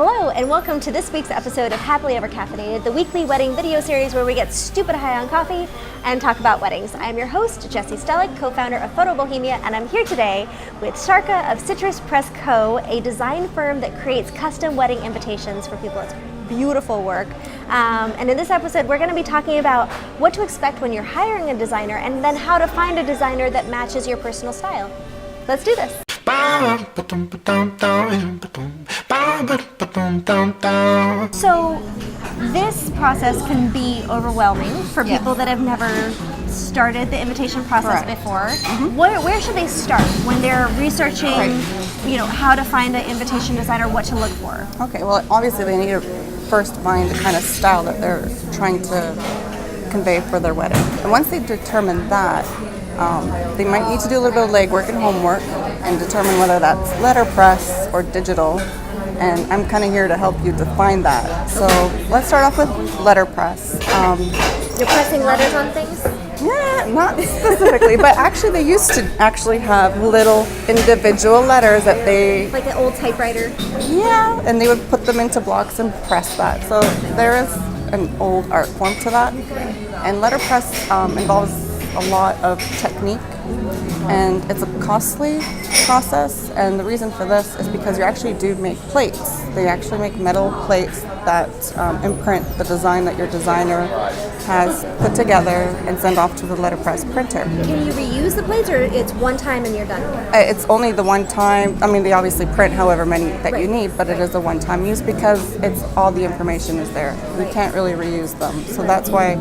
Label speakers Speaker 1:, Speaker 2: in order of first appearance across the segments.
Speaker 1: Hello and welcome to this week's episode of Happily Ever Caffeinated, the weekly wedding video series where we get stupid high on coffee and talk about weddings. I'm your host, Jessie Stehlik, co-founder of Photo Bohemia, and I'm here today with Sarka of Citrus Press Co., a design firm that creates custom wedding invitations for people. It's beautiful work. And in this episode, we're going to be talking about what to expect when you're hiring a designer and then how to find a designer that matches your personal style. Let's do this. So this process can be overwhelming for people that have never started the invitation process before. Where should they start when they're researching, how to find an invitation designer, what to look for?
Speaker 2: Okay, well, obviously they need to first find the kind of style that they're trying to convey for their wedding. And once they determine that, they might need to do a little bit of legwork and homework and determine whether that's letterpress or digital. And I'm kind of here to help you define that. So let's start off with letterpress.
Speaker 1: You're pressing letters on things?
Speaker 2: Yeah, not specifically, but actually they used to actually have little individual letters that they...
Speaker 1: Like an old typewriter?
Speaker 2: Yeah, and they would put them into blocks and press that. So there is an old art form to that. And letterpress involves a lot of technique, and it's a costly process, and the reason for this is because you actually do make plates. They actually make metal plates that imprint the design that your designer has put together and send off to the letterpress printer.
Speaker 1: Can you reuse the plates, or it's one time and you're done?
Speaker 2: It's only the one time. I mean, they obviously print however many that you need, but it is a one-time use because it's all the information is there. You can't really reuse them, so that's why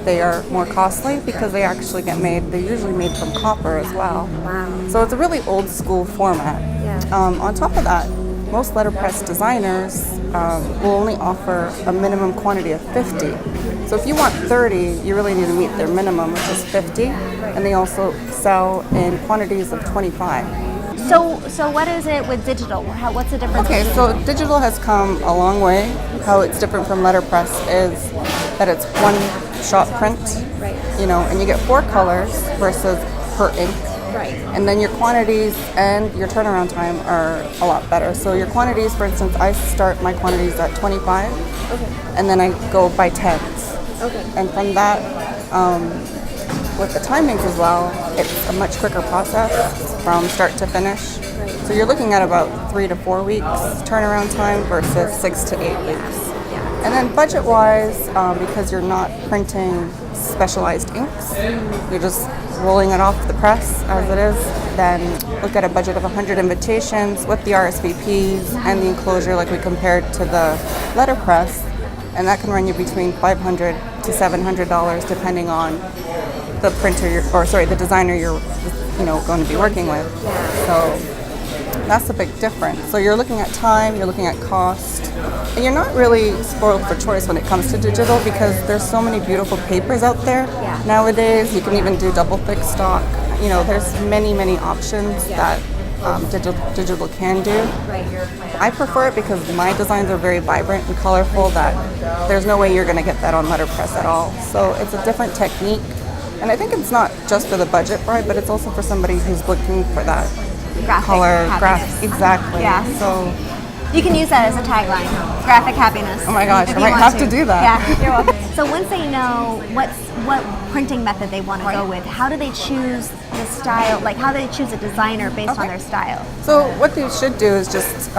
Speaker 2: they are more costly, because they actually get made. They're usually made from copper as well.
Speaker 1: Wow.
Speaker 2: So it's a really old school format.
Speaker 1: Yeah.
Speaker 2: On top of that, most letterpress designers will only offer a minimum quantity of 50. So if you want 30, you really need to meet their minimum, which is 50. And they also sell in quantities of 25.
Speaker 1: So what is it with digital? What's the difference?
Speaker 2: Okay, so digital has come a long way. How it's different from letterpress is that it's one shot print, and you get 4 colors versus per ink.
Speaker 1: Right.
Speaker 2: And then your quantities and your turnaround time are a lot better. So your quantities, for instance, I start my quantities at 25, and then I go by tens.
Speaker 1: Okay.
Speaker 2: And from that, with the timings as well, it's a much quicker process from start to finish.
Speaker 1: Right.
Speaker 2: So you're looking at about 3 to 4 weeks turnaround time versus 6 to 8 weeks. And then budget-wise, because you're not printing specialized inks, you're just rolling it off the press as it is, then look at a budget of 100 invitations with the RSVPs and the enclosure like we compared to the letterpress, and that can run you between $500 to $700 depending on the the designer you're going to be working with. So that's the big difference. So you're looking at time, you're looking at cost, and you're not really spoiled for choice when it comes to digital because there's so many beautiful papers out there nowadays. You can even do double thick stock. There's many options that digital can do. I prefer it because my designs are very vibrant and colorful that there's no way you're going to get that on letterpress at all. So it's a different technique, and I think it's not just for the budget bride, but it's also for somebody who's looking for that graphic, exactly.
Speaker 1: Yeah.
Speaker 2: So
Speaker 1: you can use that as a tagline, graphic happiness.
Speaker 2: Oh my gosh, I might have to do that.
Speaker 1: Yeah, you're welcome. So once they know what printing method they want to go with, how do they choose the style? Like, how do they choose a designer based on their style?
Speaker 2: So what they should do is just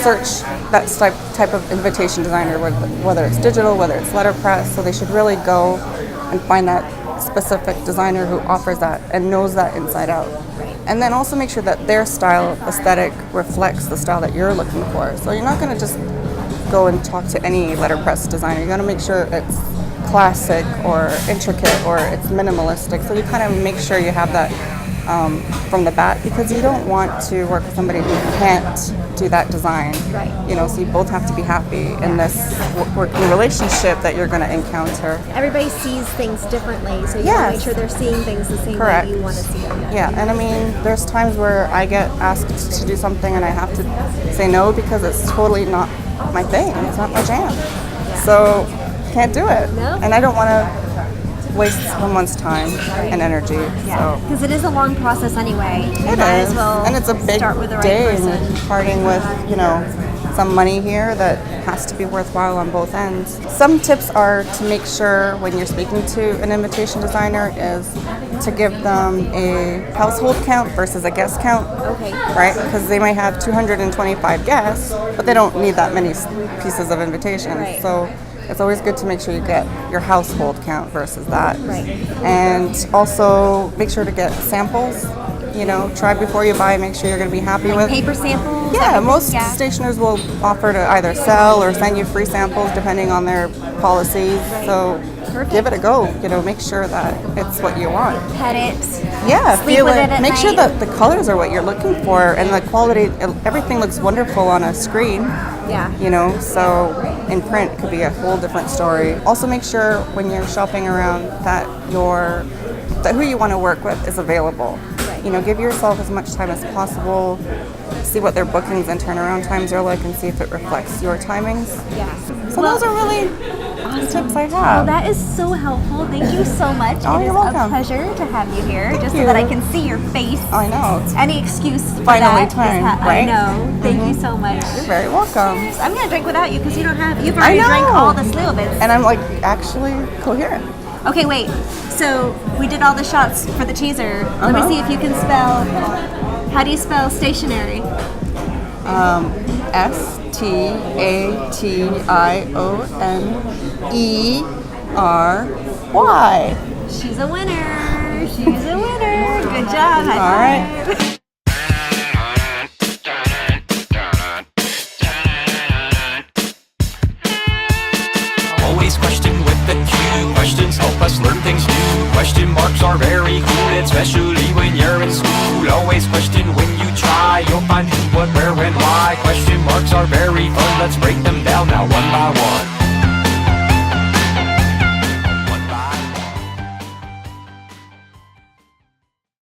Speaker 2: search that type of invitation designer, whether it's digital, whether it's letterpress. So they should really go and find that specific designer who offers that and knows that inside out. And then also make sure that their style aesthetic reflects the style that you're looking for. So you're not going to just go and talk to any letterpress designer. You're going to make sure it's classic or intricate or it's minimalistic. So you kind of make sure you have that from the bat, because you don't want to work with somebody who can't do that design.
Speaker 1: Right.
Speaker 2: So you both have to be happy in this working relationship that you're going to encounter.
Speaker 1: Everybody sees things differently, so you want to make sure they're seeing things the same way you want to see them.
Speaker 2: Yeah, and I mean, there's times where I get asked to do something and I have to say no because it's totally not my thing. It's not my jam. So can't do it.
Speaker 1: No?
Speaker 2: And I don't want to waste someone's time and energy.
Speaker 1: Because it is a long process anyway.
Speaker 2: It is.
Speaker 1: As well
Speaker 2: and it's a big
Speaker 1: start with the right
Speaker 2: day,
Speaker 1: person.
Speaker 2: and parting with, some money here that has to be worthwhile on both ends. Some tips are to make sure when you're speaking to an invitation designer is to give them a household count versus a guest count.
Speaker 1: Okay.
Speaker 2: Right? Because they might have 225 guests, but they don't need that many pieces of invitations.
Speaker 1: Right.
Speaker 2: So it's always good to make sure you get your household count versus that.
Speaker 1: Right.
Speaker 2: And also make sure to get samples. You know, try before you buy, make sure you're going to be happy with.
Speaker 1: Paper samples?
Speaker 2: Yeah, most stationers will offer to either sell or send you free samples depending on their policies. So give it a go. You know, make sure that it's what you want.
Speaker 1: Pet it.
Speaker 2: Yeah,
Speaker 1: Sleep
Speaker 2: feel
Speaker 1: with
Speaker 2: it.
Speaker 1: it at
Speaker 2: Make sure
Speaker 1: night.
Speaker 2: that the colors are what you're looking for and the quality. Everything looks wonderful on a screen.
Speaker 1: Yeah.
Speaker 2: You know, so in print it could be a whole different story. Also, make sure when you're shopping around that who you want to work with is available. You know, give yourself as much time as possible. See what their bookings and turnaround times are like and see if it reflects your timings.
Speaker 1: Yeah.
Speaker 2: So those are really tips I
Speaker 1: Well,
Speaker 2: have.
Speaker 1: that is so helpful. Thank you so much.
Speaker 2: Oh,
Speaker 1: it is
Speaker 2: you're
Speaker 1: a
Speaker 2: welcome.
Speaker 1: pleasure to have you here,
Speaker 2: Thank
Speaker 1: just
Speaker 2: you.
Speaker 1: so that I can see your face.
Speaker 2: I know.
Speaker 1: Any excuse for
Speaker 2: Finally
Speaker 1: that is
Speaker 2: time,
Speaker 1: I
Speaker 2: right?
Speaker 1: know. Thank you so much.
Speaker 2: You're very welcome.
Speaker 1: I'm gonna drink without you because you've already drank all the Sliovitz.
Speaker 2: And I'm like actually coherent.
Speaker 1: Okay, wait. So we did all the shots for the teaser. Let me see if you can spell. How do you spell stationary?
Speaker 2: STATIONERY.
Speaker 1: She's a winner. She's a winner. Good job. High
Speaker 2: All right.
Speaker 1: five.
Speaker 3: Always question with the Q. Questions help us learn things new. Question marks are very cool, especially when you're in school. Always question when you try. You'll find who, what, where, when, why. Question marks are very fun. Let's break them down now one by one.